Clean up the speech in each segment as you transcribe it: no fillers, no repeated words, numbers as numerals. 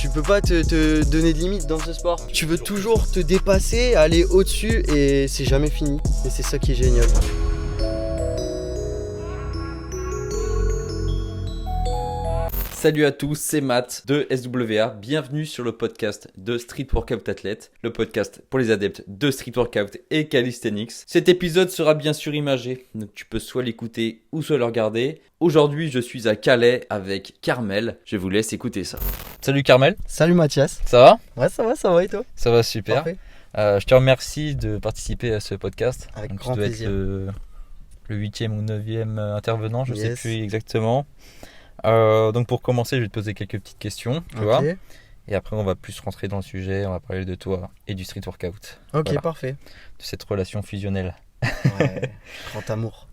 tu peux pas te donner de limites dans ce sport. Tu veux toujours te dépasser, aller au-dessus et c'est jamais fini. Et c'est ça qui est génial. Salut à tous, c'est Matt de SWA. Bienvenue sur le podcast de Street Workout Athlète, le podcast pour les adeptes de Street Workout et Calisthenics. Cet épisode sera bien sûr imagé, donc tu peux soit l'écouter ou soit le regarder. Aujourd'hui, je suis à Calais avec Carmel. Je vous laisse écouter ça. Salut Carmel. Salut Mathias. Ça va ? Ouais, ça va et toi ? Ça va super. Parfait. Je te remercie de participer à ce podcast. Avec donc, grand tu dois plaisir. être le 8e ou 9e intervenant, je ne sais Yes. plus exactement. Donc pour commencer, je vais te poser quelques petites questions, tu vois. Et après, on va plus rentrer dans le sujet, on va parler de toi et du street workout. Ok, Voilà. Parfait. De cette relation fusionnelle. Ouais, grand amour.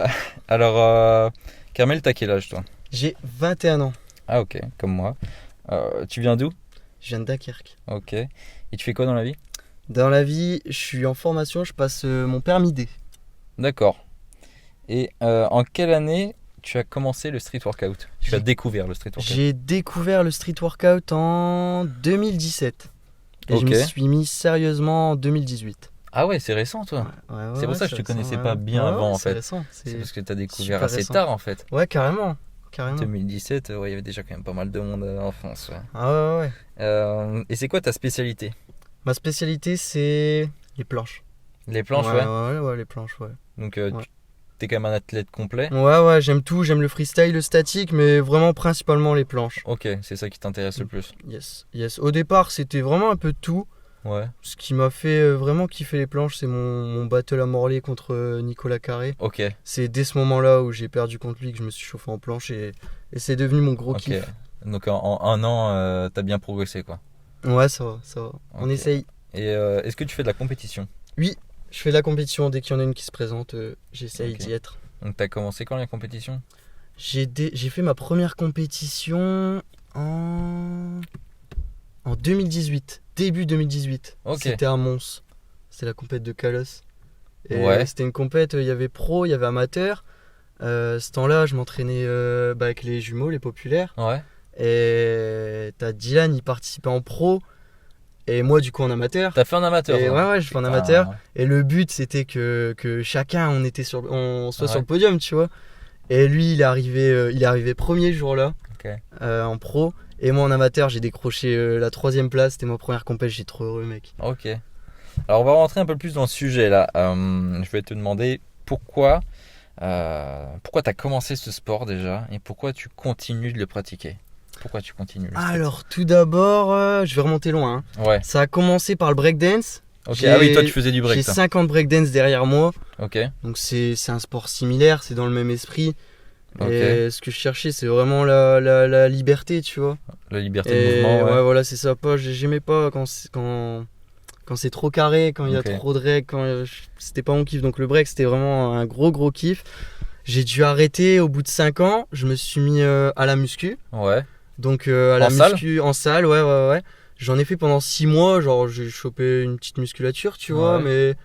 Alors, Carmel, t'as quel âge toi ? J'ai 21 ans. Ah ok, comme moi. Tu viens d'où ? Je viens de Dunkerque. Ok. Et tu fais quoi dans la vie ? Dans la vie, je suis en formation, je passe mon permis D. D'accord. Et en quelle année tu as commencé le street workout ? Tu as découvert le street workout ? J'ai découvert le street workout en 2017. Et Ok. je me suis mis sérieusement en 2018. Ah ouais, c'est récent toi. Ouais, C'est pour ça que je te connaissais pas bien Ouais, avant, en c'est fait. récent, C'est parce que tu as découvert super assez récent. tard en fait. Ouais, carrément. 2017, ouais, il y avait déjà quand même pas mal de monde en France. Ouais. Ah ouais. Et c'est quoi ta spécialité ? Ma spécialité, c'est les planches. Les planches, ouais. Ouais, les planches, ouais. Donc Ouais. t'es quand même un athlète complet. Ouais, j'aime tout. J'aime le freestyle, le statique, mais vraiment principalement les planches. Ok, c'est ça qui t'intéresse le plus. Yes. Au départ, c'était vraiment un peu de tout. Ouais. Ce qui m'a fait vraiment kiffer les planches, c'est mon battle à Morlaix contre Nicolas Carré. Ok. C'est dès ce moment-là où j'ai perdu contre lui que je me suis chauffé en planche et c'est devenu mon gros Ok. kiff. Donc en un an, t'as bien progressé quoi. Ouais, ça va. On Ok. essaye. Et est-ce que tu fais de la compétition ? Oui, je fais de la compétition. Dès qu'il y en a une qui se présente, j'essaye Ok. d'y être. Donc t'as commencé quand la compétition ? J'ai fait ma première compétition en 2018. Début 2018. Ok. C'était à Mons. C'était la compète de Calos. Et Ouais. c'était une compète, il y avait pro, il y avait amateur. Ce temps-là, je m'entraînais avec les jumeaux, les populaires. Ouais. Et t'as Dylan, il participait en pro. Et moi, du coup, en amateur. T'as fait en amateur Et toi ? ouais, je fais en Putain. amateur. Et le but, c'était que chacun, on soit sur le podium, tu vois. Et lui, il est arrivé premier jour-là, Ok. en pro. Et moi, en amateur, j'ai décroché la 3e place. C'était ma première compète, j'étais trop heureux, mec. Ok. Alors on va rentrer un peu plus dans le sujet là. Je vais te demander pourquoi t'as commencé ce sport déjà et pourquoi tu continues de le pratiquer. Pourquoi tu continues le street ? Alors, tout d'abord, je vais remonter loin. Hein. Ouais. Ça a commencé par le breakdance. Ok. J'ai- Ah oui, toi tu faisais du break. J'ai toi. 5 ans de breakdance derrière moi. Ok. Donc, c'est un sport similaire, c'est dans le même esprit. Ok. Et ce que je cherchais, c'est vraiment la liberté, tu vois. La liberté Et de mouvement. Ouais. voilà, c'est ça. J'aimais pas quand c'est trop carré, quand il y a Ok. trop de règles, c'était pas mon kiff. Donc le break, c'était vraiment un gros kiff. J'ai dû arrêter au bout de 5 ans. Je me suis mis à la muscu. Ouais. Donc à la En salle muscu en salle, ouais. J'en ai fait pendant 6 mois. Genre j'ai chopé une petite musculature, tu vois, mais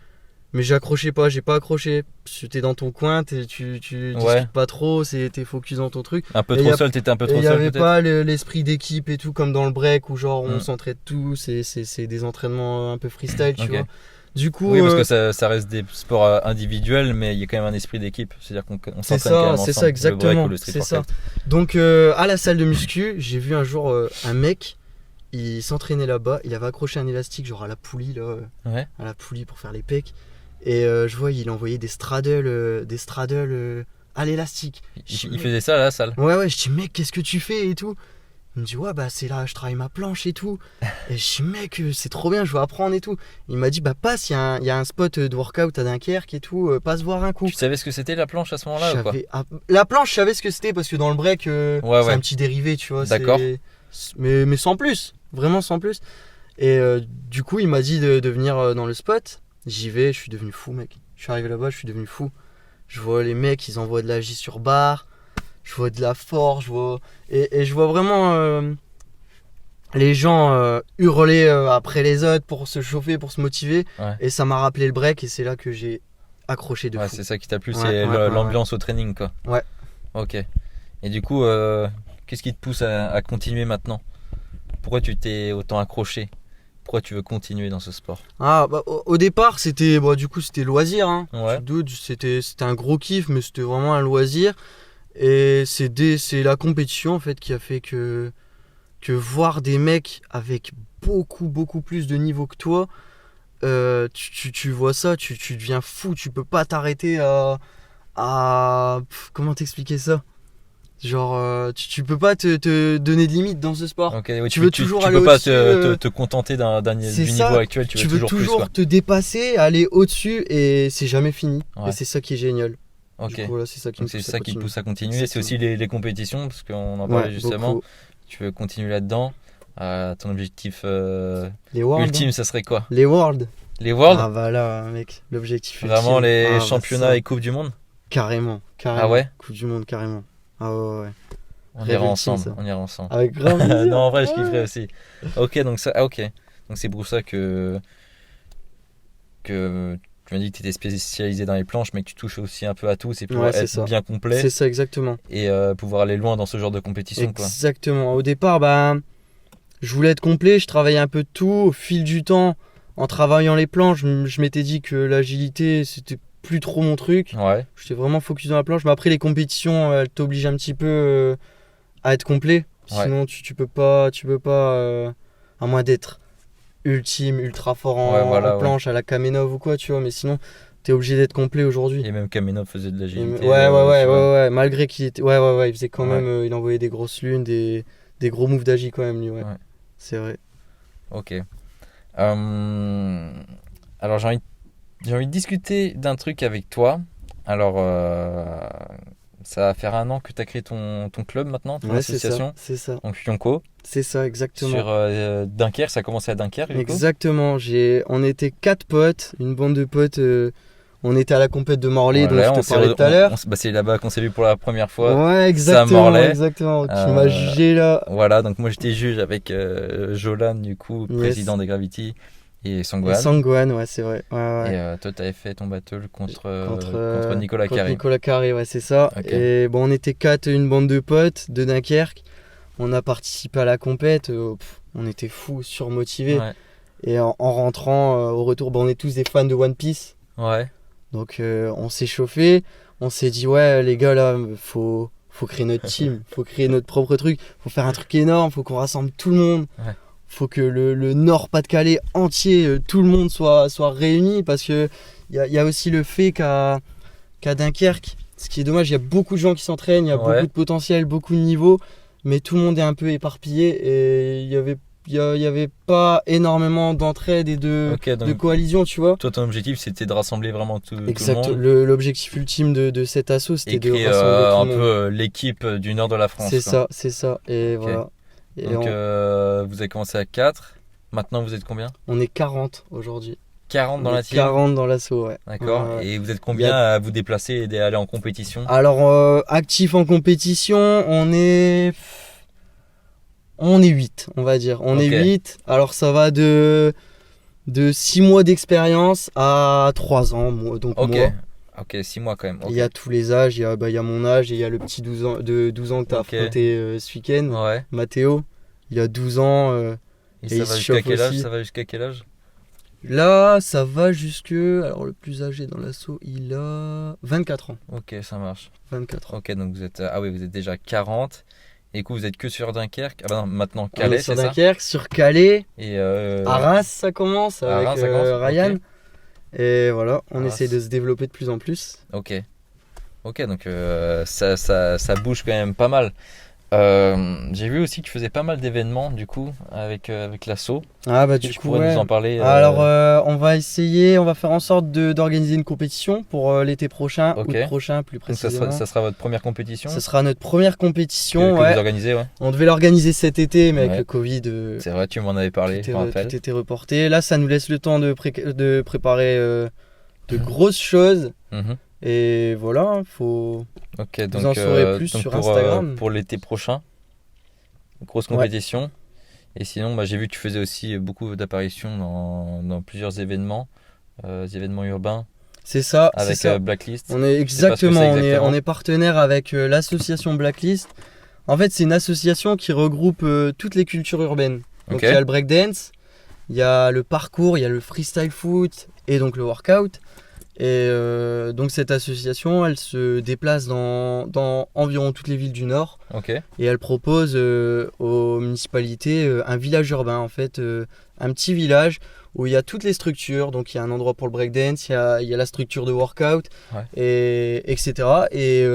j'accrochais pas, j'ai pas accroché. Parce que t'es dans ton coin, tu discutes pas trop, t'es focus dans ton truc. Un peu Et trop seul, t'étais un peu Et trop il y seul avait peut-être. pas l'esprit d'équipe et tout comme dans le break où genre on Mm. s'entraide tous, c'est des entraînements un peu freestyle, tu Ok. vois. Du coup, Oui, parce que ça reste des sports individuels, mais il y a quand même un esprit d'équipe. C'est-à-dire qu'on c'est s'entraîne quand même ça, ensemble. c'est ça Le break exactement, ou le street c'est ça. workout. Donc à la salle de muscu, j'ai vu un jour un mec, il s'entraînait là-bas, il avait accroché un élastique genre à la poulie là, Ouais. à la poulie pour faire les pecs. Et je vois, il envoyait des straddles à l'élastique. Il faisait ça à la salle. Ouais, je dis mec, qu'est-ce que tu fais et tout. Il me dit ouais, bah c'est là, je travaille ma planche et tout. Et je dis mec, c'est trop bien, je veux apprendre et tout. Il m'a dit bah passe, il y a un spot de workout à Dunkerque et tout, passe voir un coup. Tu savais ce que c'était la planche à ce moment-là ou quoi ? La planche, je savais ce que c'était parce que dans le break, c'est ouais. un petit dérivé, tu vois. D'accord. Mais sans plus, vraiment sans plus. Et du coup, il m'a dit de venir dans le spot. J'y vais, je suis devenu fou, mec. Je suis arrivé là-bas, je suis devenu fou. Je vois les mecs, ils envoient de la J sur barre. Je vois de la force, et je vois vraiment les gens hurler après les autres pour se chauffer, pour se motiver. Ouais. Et ça m'a rappelé le break et c'est là que j'ai accroché de Ouais, fou. c'est ça qui t'a plu, Ouais, c'est ouais, l'ambiance au training quoi. Ouais. Ok. Et du coup, qu'est-ce qui te pousse à continuer maintenant ? pourquoi tu t'es autant accroché? Pourquoi tu veux continuer dans ce sport? Au départ, c'était c'était loisir. Hein. Ouais. Tu te doutes, c'était un gros kiff, mais c'était vraiment un loisir. Et c'est la compétition en fait qui a fait que voir des mecs avec beaucoup plus de niveau que toi, tu vois ça, tu deviens fou. Tu peux pas t'arrêter comment t'expliquer ça? Genre, tu peux pas te donner de limite dans ce sport. Ok, ouais, Tu veux toujours tu aller peux pas au-dessus, te contenter du c'est ça. niveau actuel, tu Tu veux veux toujours plus, quoi. te dépasser, aller au-dessus et c'est jamais fini. Ouais. Et c'est ça qui est génial. Ok. Du coup, voilà, c'est ça qui Donc me c'est pousse à ça qui te continuer. pousse à continuer. C'est Exactement. aussi les compétitions, parce qu'on en parlait Ouais, justement. beaucoup. Tu veux continuer là-dedans. Ton objectif Les Worlds. ultime, ça serait quoi? Les Worlds. Les Worlds? Ah bah là, mec, l'objectif Vraiment ultime. les bah championnats ça. et Coupe du Monde? Carrément. Ah ouais? Coupe du monde, carrément. Ah ouais. On Rêve ira ultime, ensemble. ça. On ira ensemble. Avec grand plaisir. Non, en vrai, je Ouais. kifferais aussi. Ok, donc ça. Ah, ok. Donc c'est pour ça que tu m'as dit que tu étais spécialisé dans les planches, mais que tu touches aussi un peu à tout. C'est pour Ouais, c'est être ça. bien complet C'est ça, exactement. et pouvoir aller loin dans ce genre de compétition, quoi. Exactement. Au départ, je voulais être complet, je travaillais un peu de tout. Au fil du temps, en travaillant les planches, je m'étais dit que l'agilité, c'était plus trop mon truc. Ouais. J'étais vraiment focus dans la planche. Mais après, les compétitions, elles t'obligent un petit peu à être complet. Ouais. Sinon, tu peux pas, à moins d'être ultra fort en planche à la Kamenov ou quoi, tu vois. Mais sinon, t'es obligé d'être complet aujourd'hui. Et même Kamenov faisait de l'agilité. Ouais. Malgré qu'il était. Ouais. Il faisait quand Ouais. même. Il envoyait des grosses lunes, des gros moves d'agi quand même, lui. Ouais. Ouais. C'est vrai. Ok. Alors j'ai envie de discuter d'un truc avec toi. Alors ça va faire 1 an que tu as créé ton club maintenant, ton Ouais, c'est association. ça. C'est ça. Donc Yonko. C'est ça, exactement. Sur Dunkerque, ça a commencé à Dunkerque du coup. Exactement. On était 4 potes, une bande de potes. On était à la compète de Morlaix, dont je te parlais tout à l'heure. C'est là-bas qu'on s'est vu pour la première fois. Ouais, exactement. Morlaix. Exactement. Tu m'as jugé là. Voilà, donc moi j'étais juge avec Jolan, du coup, Yes. président des Gravity, et Et Sangwan. Sangwan, ouais, c'est vrai. Ouais. Et toi, t'avais fait ton battle contre Nicolas contre Carré. Nicolas Carré, ouais, c'est ça. Ok. Et bon, on était 4, une bande de potes de Dunkerque. On a participé à la compète. On était fous, surmotivés. Ouais. Et en rentrant au retour, on est tous des fans de One Piece. Ouais. Donc on s'est chauffé. On s'est dit, ouais, les gars, là, faut créer notre team. Faut créer notre propre truc. Faut faire un truc énorme. Faut qu'on rassemble tout le monde. Ouais. Faut que le Nord-Pas-de-Calais entier, tout le monde soit réuni. Parce que il y a aussi le fait qu'à Dunkerque, ce qui est dommage, il y a beaucoup de gens qui s'entraînent. Il y a Ouais. beaucoup de potentiel, beaucoup de niveaux. Mais tout le monde est un peu éparpillé. Et il y avait pas énormément d'entraide et de Ok, donc coalition, tu vois. toi, ton objectif, c'était de rassembler vraiment tout le Exact. monde. L'objectif ultime de cet assaut, c'était Et de créer rassembler tout un le monde. peu l'équipe du nord de la France. C'est quoi. ça. Et Ok. voilà. Et Donc vous avez commencé à 4. Maintenant, vous êtes combien? on est 40 aujourd'hui. 40 dans On la est team. 40 dans l'assaut, ouais. D'accord. Ouais. Et vous êtes combien à vous déplacer et à aller en compétition? Alors, actif en compétition, on est 8, on va dire. On est Ok. 8. Alors, ça va de 6 mois d'expérience à 3 ans. Donc, Ok. moi. Ok, 6 mois quand même. Il y a tous les âges. Il y a mon âge et il y a le petit 12 ans que tu as Ok. affronté ce week-end. Ouais. Mathéo, il a 12 ans. Et Et ça il va se jusqu'à chauffe quel âge? aussi. Ça va jusqu'à quel âge? Là, ça va jusque. Alors, le plus âgé dans l'assaut, il a 24 ans. Ok, ça marche. 24 ans. Ok, donc vous êtes vous êtes déjà 40. Et du coup, vous êtes que sur Dunkerque. Ah bah non, maintenant On est Calais, sur c'est ça? Dunkerque, sur Calais. Et Arras, ça commence avec Arras, ça commence, Ryan. ok. Et voilà, on Arras. essaye de se développer de plus en plus. Ok. Ok, donc ça bouge quand même pas mal. J'ai vu aussi que tu faisais pas mal d'événements du coup avec l'assaut. Ah bah Est-ce que du tu coup, pourrais ouais. nous en parler? Alors, on va faire en sorte d'organiser une compétition pour l'été prochain, Ok. août prochain plus donc précisément. ça sera votre première compétition Ça sera notre première que compétition, vous ouais. organisez, ouais. On devait l'organiser cet été, mais Ouais. avec le Covid, C'est vrai, tu m'en avais parlé, je me rappelle. tout était reporté. Là, ça nous laisse le temps de préparer de grosses choses. Mhm. Et voilà, faut. Ok, donc, Vous en saurez plus donc sur pour, Instagram. pour l'été prochain, grosse compétition. Et sinon, j'ai vu que tu faisais aussi beaucoup d'apparitions dans plusieurs événements, des événements urbains C'est ça, avec c'est ça. Blacklist. On est Je sais pas ce que exactement, c'est exactement. on est partenaire avec l'association Blacklist. En fait, c'est une association qui regroupe toutes les cultures urbaines. Donc Ok. il y a le breakdance, il y a le parcours, il y a le freestyle foot et donc le workout. Et donc cette association, elle se déplace dans environ toutes les villes du Nord Ok. et elle propose aux municipalités un village urbain en fait, un petit village où il y a toutes les structures. Donc il y a un endroit pour le breakdance, il y a la structure de workout, Ouais. et etc. Et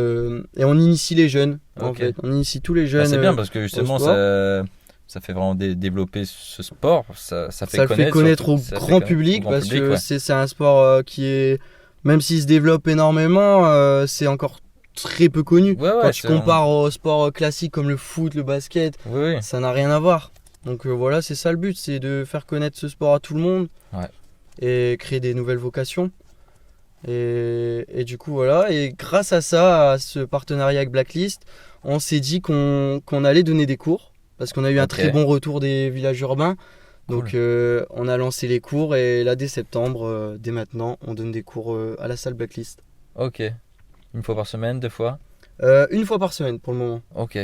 on initie les jeunes en Ok. fait, on initie tous les Bah, jeunes. c'est bien parce que justement, sport. ça fait vraiment développer ce sport. Ça fait Ça le fait connaître surtout- au ça fait grand connaître public au grand parce public, que ouais. c'est un sport qui est, même s'il se développe énormément, c'est encore très peu connu. Ouais, ouais, Quand tu c'est- compares au sport classique comme le foot, le basket, Oui, oui. ça n'a rien à voir. Donc voilà, c'est ça le but, c'est de faire connaître ce sport à tout le monde Ouais. et créer des nouvelles vocations. Et du coup voilà, et grâce à ça, à ce partenariat avec Blacklist, on s'est dit qu'on allait donner des cours parce qu'on a eu un Ok. très bon retour des villages urbains. Donc Cool. on a lancé les cours et là dès septembre, dès maintenant, on donne des cours à la salle Blacklist. Ok. Une fois par semaine, 2 fois. Une fois par semaine pour le moment. Ok.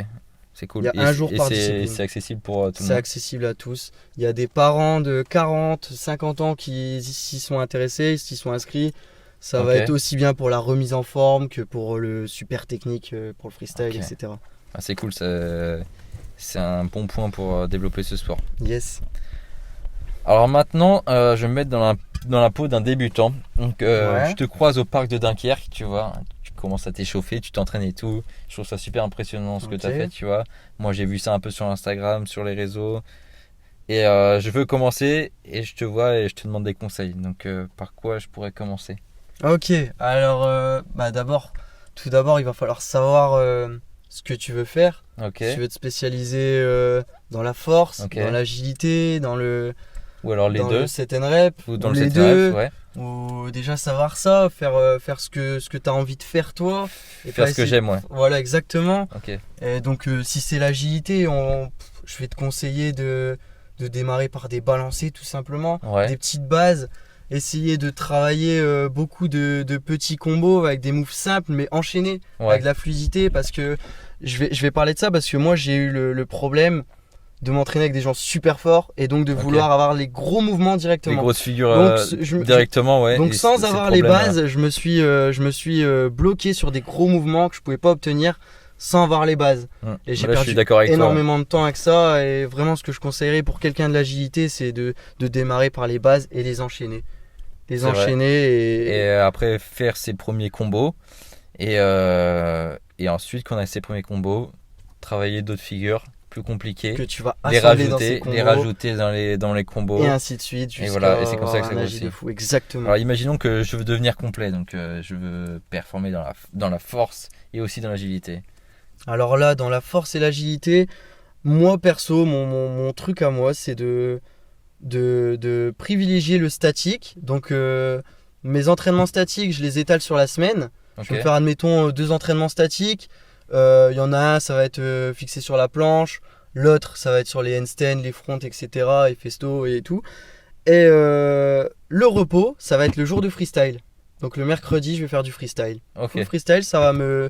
C'est cool. Il y a un jour par discipline. C'est accessible pour tout le C'est monde. accessible à tous. Il y a des parents de 40, 50 ans qui s'y sont intéressés, s'y sont inscrits. Ça va Ok. être aussi bien pour la remise en forme que pour le super technique, pour le freestyle, Ok. etc. Ah, c'est cool. C'est un bon point pour développer ce sport. Yes. Alors maintenant, je vais me mettre dans la peau d'un débutant. Donc, Ouais. je te croise au parc de Dunkerque, tu vois. Tu commences à t'échauffer, tu t'entraînes et tout. Je trouve ça super impressionnant ce que tu as Ok. fait, tu vois. Moi, j'ai vu ça un peu sur Instagram, sur les réseaux. Et je veux commencer et je te vois et je te demande des conseils. Donc, par quoi je pourrais commencer? Ok, alors tout d'abord, il va falloir savoir ce que tu veux faire. Ok. Si tu veux te spécialiser dans la force, Ok. dans l'agilité, dans le Ou alors les dans deux. le set and rep, Ou dans ou le les 7 deux, ouais. ou déjà savoir ça, faire ce que tu as envie de faire toi. Et Faire pas ce que essayer- j'aime, ouais. Voilà, exactement. Ok. Et donc si c'est l'agilité, je vais te conseiller de démarrer par des balancés tout simplement, Ouais. des petites bases. Essayer de travailler beaucoup de petits combos avec des moves simples mais enchaînés Ouais. avec de la fluidité, parce que je vais parler de ça parce que moi j'ai eu le problème de m'entraîner avec des gens super forts et donc de Ok. vouloir avoir les gros mouvements Les directement. grosses figures Donc, directement, ouais. Donc Et sans c'est le avoir les problème, bases, je me suis bloqué sur des gros mouvements que je pouvais pas obtenir sans avoir les bases. là. Et j'ai Là, je suis perdu d'accord avec toi. énormément de temps avec ça, et vraiment ce que je conseillerais pour quelqu'un de l'agilité, c'est de démarrer par les bases et les enchaîner. Les C'est vrai. enchaîner Et après, faire ses premiers combos. Et ensuite, quand on a ses premiers combos, travailler d'autres figures plus compliquées. que tu vas Les assembler dans ces rajouter, combos, les rajouter dans les combos. et ainsi de suite, jusqu'à voilà, et c'est comme ça que avoir ça un va agi aussi. de fou. Exactement. Alors imaginons que je veux devenir complet, donc je veux performer dans la force et aussi dans l'agilité. Alors là, dans la force et l'agilité, moi perso, mon truc à moi, c'est de privilégier le statique. Donc mes entraînements statiques, je les étale sur la semaine. Ok. Je vais me faire, admettons, 2 entraînements statiques. Il y en a un, ça va être fixé sur la planche. L'autre, ça va être sur les handstands, les fronts, etc. Et festo et tout. Et le repos, ça va être le jour de freestyle. Donc le mercredi, je vais faire du freestyle. Ok. Full freestyle, ça va me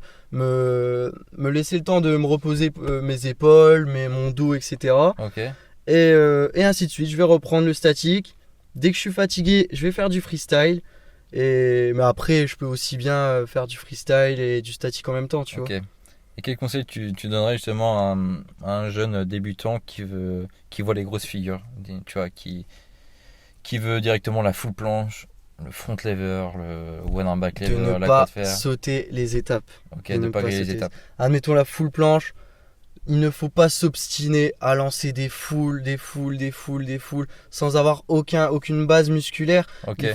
laisser le temps de me reposer mes épaules, mon dos, etc. Ok. Et ainsi de suite. Je vais reprendre le statique. Dès que je suis fatigué, je vais faire du freestyle. Mais après, je peux aussi bien faire du freestyle et du statique en même temps, tu vois. Ok. Et quel conseil tu donnerais justement à un jeune débutant qui voit les grosses figures, tu vois, qui veut directement la full planche, le front lever, le one arm back De lever, ne la pas quad fair. sauter les étapes. Ok, de de ne pas pas griller les sauter. étapes. Admettons la full planche. Il ne faut pas s'obstiner à lancer des foules, sans avoir aucune base musculaire. Ok.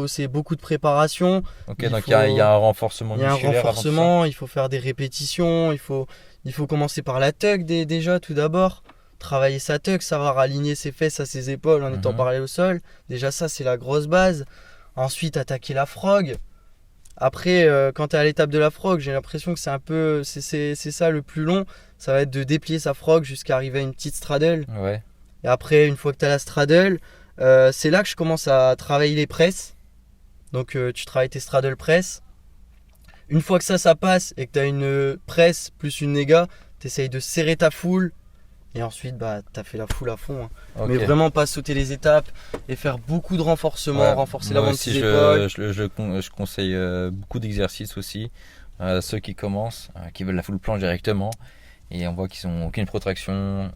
C'est beaucoup de préparation. Ok, il donc faut- il y a un renforcement Il y a un musculaire avant tout ça. renforcement, il faut faire des répétitions, il faut commencer par la tuck déjà tout d'abord. Travailler sa tuck, savoir aligner ses fesses à ses épaules en étant Mhm. parallèle au sol. Déjà ça, c'est la grosse base. Ensuite, attaquer la frog. Après, quand tu es à l'étape de la frog, j'ai l'impression que c'est un peu, c'est ça le plus long. Ça va être de déplier sa frog jusqu'à arriver à une petite straddle. Ouais. Et après, une fois que tu as la straddle, c'est là que je commence à travailler les presses. Donc tu travailles tes straddle press. Une fois que ça passe et que tu as une presse plus une néga, tu essayes de serrer ta foule Et ensuite, t'as fait la foule à fond. Ok. Mais vraiment pas sauter les étapes et faire beaucoup de renforcement, Ouais, renforcer moi l'avant de aussi, tes épaules. je conseille beaucoup d'exercices aussi. Ceux qui commencent, qui veulent la full planche directement. Et on voit qu'ils n'ont aucune protraction.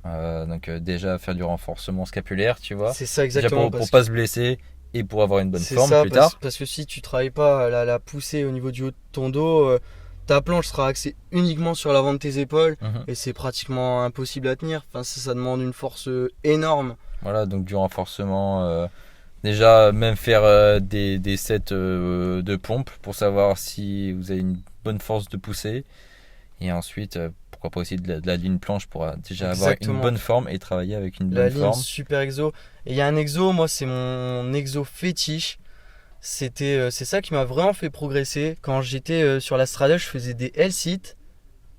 Donc déjà faire du renforcement scapulaire, tu vois. C'est ça Déjà exactement. pour pas se blesser et pour avoir une bonne C'est forme ça, plus tard. parce que si tu travailles pas la poussée au niveau du haut de ton dos, ta planche sera axée uniquement sur l'avant de tes épaules Mhm. et c'est pratiquement impossible à tenir. Enfin, ça demande une force énorme. Voilà, donc du renforcement. Déjà, même faire des sets de pompe pour savoir si vous avez une bonne force de poussée. Et ensuite, pourquoi pas aussi de la ligne planche pour déjà avoir une Exactement. bonne forme et travailler avec une La bonne ligne forme. super exo. Et il y a un exo, moi c'est mon exo fétiche. C'est ça qui m'a vraiment fait progresser. Quand j'étais sur la straddle, je faisais des L-sit,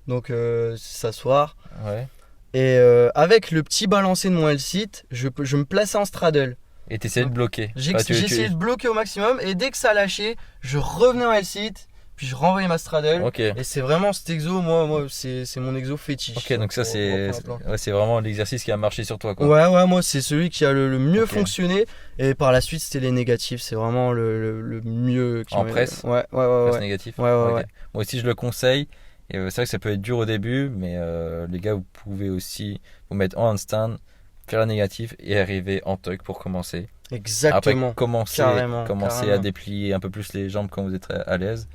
donc s'asseoir. Ouais. Et avec le petit balancé de mon L-sit, je me plaçais en straddle. Et t'essayais de bloquer. Enfin, J'essayais de bloquer au maximum et dès que ça lâchait, je revenais en L-sit, puis je renvoyais ma straddle. Ok. Et c'est vraiment cet exo, moi c'est mon exo fétiche. Ok, donc ça pour c'est reprendre un plan. ouais, c'est vraiment l'exercice qui a marché sur toi, quoi. Ouais, moi c'est celui qui a le mieux Ok. fonctionné. Et par la suite, c'était les négatifs. C'est vraiment le mieux. En presse. Ouais. Presse négatif. Ouais. Ok. Moi aussi je le conseille. Et c'est vrai que ça peut être dur au début, mais les gars, vous pouvez aussi vous mettre en handstand, faire la négative et arriver en tuck pour commencer. Exactement. Après, commencer Carrément. à déplier un peu plus les jambes quand vous êtes à l'aise.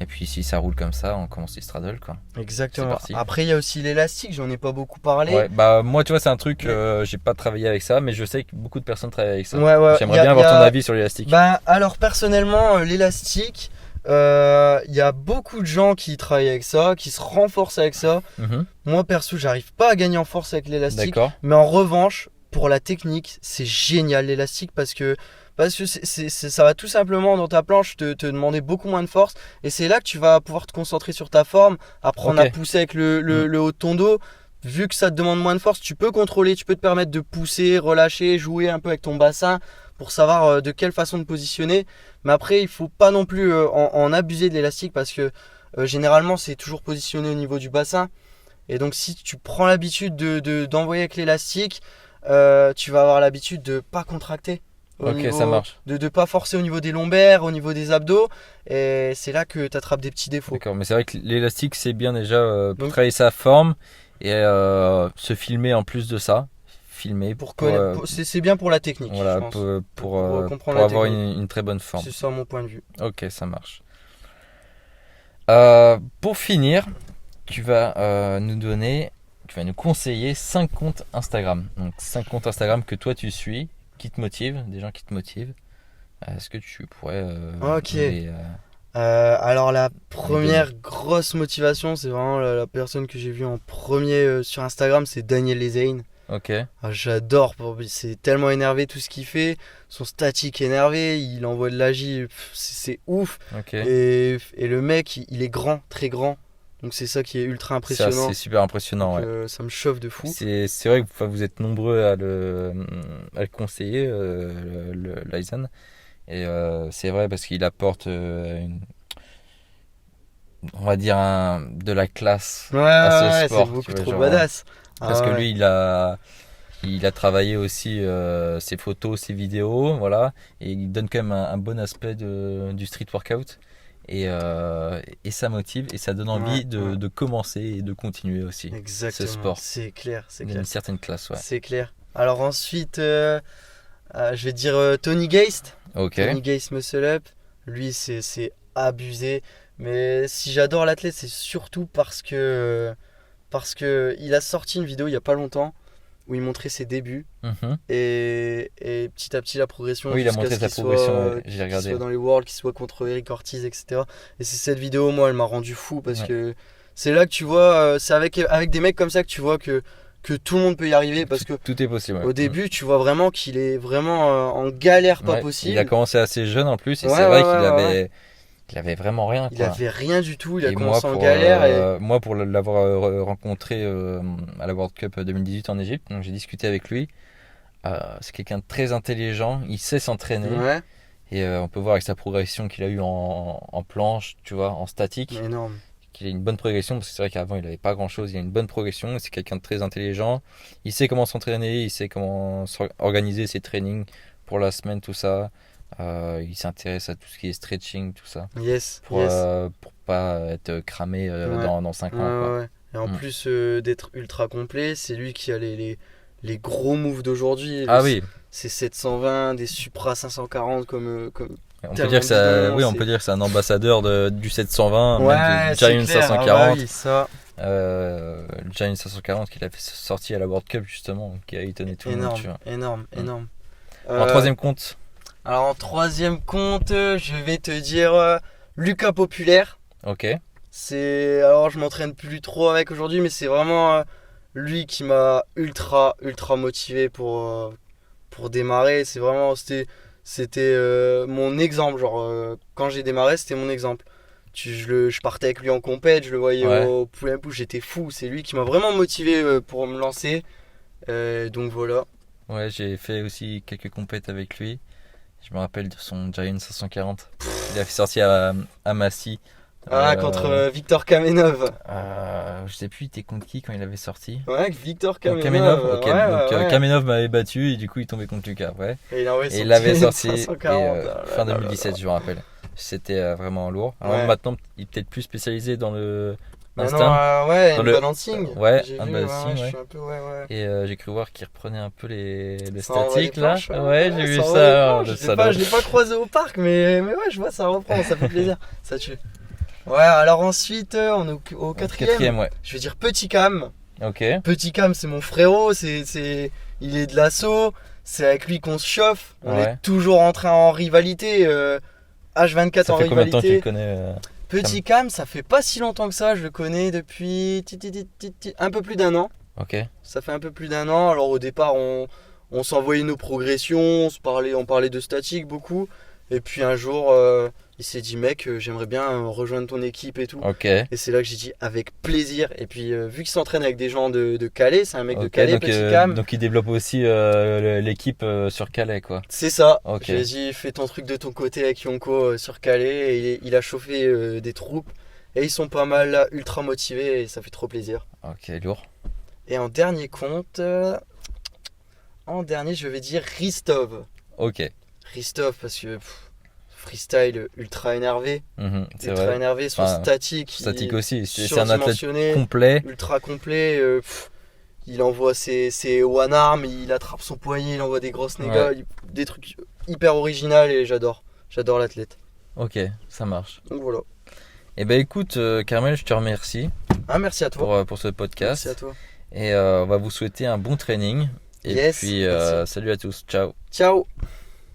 Et puis si ça roule comme ça, on commence les straddle, quoi. Exactement. C'est parti. Après, il y a aussi l'élastique. J'en ai pas beaucoup parlé. Ouais, bah moi tu vois c'est un truc, j'ai pas travaillé avec ça, mais je sais que beaucoup de personnes travaillent avec ça. Ouais. J'aimerais bien avoir ton avis sur l'élastique. Alors personnellement, l'élastique, il y a beaucoup de gens qui travaillent avec ça, qui se renforcent avec ça. Mhm. Moi perso, j'arrive pas à gagner en force avec l'élastique. D'accord. Mais en revanche, pour la technique, c'est génial l'élastique parce que ça va tout simplement dans ta planche te demander beaucoup moins de force. Et c'est là que tu vas pouvoir te concentrer sur ta forme, apprendre Ok. à pousser avec le haut de ton dos. Vu que ça te demande moins de force, tu peux contrôler, tu peux te permettre de pousser, relâcher, jouer un peu avec ton bassin pour savoir de quelle façon te positionner. Mais après, il faut pas non plus en abuser de l'élastique parce que généralement, c'est toujours positionné au niveau du bassin. Et donc, si tu prends l'habitude d'envoyer avec l'élastique, tu vas avoir l'habitude de pas contracter. Ok, ça marche. De pas forcer au niveau des lombaires, au niveau des abdos. Et c'est là que tu attrapes des petits défauts. D'accord, mais c'est vrai que l'élastique c'est bien déjà pour Donc- travailler sa forme et se filmer en plus de ça. Filmer C'est bien pour la technique, voilà, je pense. pour comprendre pour la avoir technique. une très bonne forme. C'est ça mon point de vue. Ok, ça marche. Pour finir, tu vas tu vas nous conseiller 5 comptes Instagram. Donc 5 comptes Instagram que toi tu suis, qui te motivent, des gens qui te motivent. Est-ce que tu pourrais Ok. les, Alors la première grosse motivation, c'est vraiment la personne que j'ai vue en premier sur Instagram, c'est Daniel Lezaine. Ok. J'adore, c'est tellement énervé tout ce qu'il fait, son statique énervé, il envoie de l'agi, c'est ouf. Ok. Et le mec, il est grand, très grand, donc c'est ça qui est ultra impressionnant. C'est super impressionnant. Donc, Ouais. ça me chauffe de fou. C'est vrai que vous êtes nombreux à le conseiller, Lysan. Et c'est vrai parce qu'il apporte on va dire de la classe à ce Ouais, sport. c'est beaucoup tu vois, trop genre, badass. parce que ouais. lui, il a travaillé aussi ses photos, ses vidéos, voilà. Et il donne quand même un bon aspect du street workout. Et ça motive et ça donne envie de commencer et de continuer aussi Exactement. ce sport. C'est clair, c'est Il a clair. une certaine classe, ouais. C'est clair. Alors ensuite, je vais dire Tony Geist. Ok. Tony Geist Muscle Up. Lui, c'est abusé. Mais si j'adore l'athlète, c'est surtout parce que il a sorti une vidéo il n'y a pas longtemps où il montrait ses débuts Mhm. et petit à petit la progression. Oui, il a jusqu'à montré ce sa qu'il progression, soit, ouais, j'ai qu'il regardé. soit dans les Worlds, qu'il soit contre Eric Ortiz, etc. Et c'est cette vidéo, moi, elle m'a rendu fou parce Ouais. que c'est là que tu vois, c'est avec des mecs comme ça que tu vois que tout le monde peut y arriver parce que Tout est possible. Ouais. au début, tu vois vraiment qu'il est vraiment en galère pas Ouais, possible. il a commencé assez jeune en plus et Ouais, c'est vrai ouais. qu'il avait vraiment rien. Il Quoi. avait rien du tout, il a Et commencé en galère. moi, pour l'avoir rencontré à la World Cup 2018 en Égypte, donc j'ai discuté avec lui. C'est quelqu'un de très intelligent, il sait s'entraîner. Ouais, Et on peut voir avec sa progression qu'il a eu en planche, tu vois, en statique, énorme. qu'il ait une bonne progression, parce que c'est vrai qu'avant il n'avait pas grand chose, il a une bonne progression, c'est quelqu'un de très intelligent, il sait comment s'entraîner, il sait comment organiser ses trainings pour la semaine, tout ça. Il s'intéresse à tout ce qui est stretching, tout ça, Yes, pour, yes. pour pas être cramé Ouais. dans 5 ans. Quoi. Ouais. Et en Mm. plus d'être ultra complet, c'est lui qui a les gros moves d'aujourd'hui. Ah oui, C'est 720, des Supra 540 comme on peut tellement dire que ça, bidon, oui, on c'est- peut dire que c'est un ambassadeur du 720, Ouais, même du c'est Giant clair. 540. Ah bah oui, ça. Le Giant 540 qu'il a fait sorti à la World Cup justement, qui a étonné tout le monde. Tu vois. Énorme. En troisième compte, Alors en troisième compte, je vais te dire Lucas Populaire. ok. Alors je m'entraîne plus trop avec aujourd'hui, mais c'est vraiment lui qui m'a ultra motivé pour démarrer. C'était mon exemple. Genre quand j'ai démarré, c'était mon exemple. Je partais avec lui en compète, je le voyais Ouais. au pull-up, j'étais fou. C'est lui qui m'a vraiment motivé pour me lancer. Donc voilà. Ouais, j'ai fait aussi quelques compètes avec lui. Je me rappelle de son Giant 540. Il a fait sortir à Massy. Contre Victor Kamenov. Je sais plus, il était contre qui quand il avait sorti. Ouais, Victor Contre Kamenov. Kamenov. Ok, Ouais, donc ouais. Kamenov m'avait battu et du coup il tombait contre Lucas. Ouais. Et il a envoyé Et son il l'avait petit sorti 540. fin 2017, je me rappelle. C'était vraiment lourd. Alors Ouais. maintenant, il est peut-être plus spécialisé dans le Maintenant, stand. ouais, Dans un le- balancing. ouais, J'ai un vu, balancing, je ouais. suis un peu, ouais. Et j'ai cru voir qu'il reprenait un peu le Ça envoie statique des là. planches, Ouais, j'ai vu ça envoie ça. des Oh, planches. le Je salaud. l'ai pas croisé au parc, mais ouais, je vois, ça reprend, ça fait plaisir. Ça tue. Ouais, alors ensuite, on est au quatrième. Quatrième, ouais. Je vais dire Petit Cam. Ok. Petit Cam, c'est mon frérot, il est de l'assaut, c'est avec lui qu'on se chauffe. On Ouais. est toujours en rivalité, H24 Ça en fait combien de temps que tu rivalité. le connais Petit Cam, ça fait pas si longtemps que ça, je le connais depuis un peu plus d'un an. Ok. Ça fait un peu plus d'un an. Alors au départ, on s'envoyait nos progressions, on parlait de statique beaucoup. Et puis un jour, il s'est dit mec, j'aimerais bien rejoindre ton équipe et tout. Ok. Et c'est là que j'ai dit avec plaisir. Et puis vu qu'il s'entraîne avec des gens de Calais, c'est un mec de Ok, Calais, donc, Petit Cam. donc il développe aussi l'équipe sur Calais quoi. C'est ça. Ok. J'ai dit fais ton truc de ton côté avec Yonko sur Calais. Et il a chauffé des troupes. Et ils sont pas mal là, ultra motivés et ça fait trop plaisir. Ok, lourd. Et en dernier compte, je vais dire Ristov. Ok. Ristov parce que freestyle ultra énervé. C'est Ultra vrai. énervé, son Enfin, statique. Statique aussi. C'est un athlète surdimensionné, complet. ultra complet. Il envoie ses one arm, il attrape son poignet, il envoie des grosses négas, des trucs hyper originaux et j'adore. J'adore l'athlète. Ok, ça marche. Donc voilà. Et ben écoute, Carmel, je te remercie Merci à toi. pour ce podcast. Merci à toi. Et on va vous souhaiter un bon training. Et Yes, puis, merci. salut à tous. Ciao. Ciao.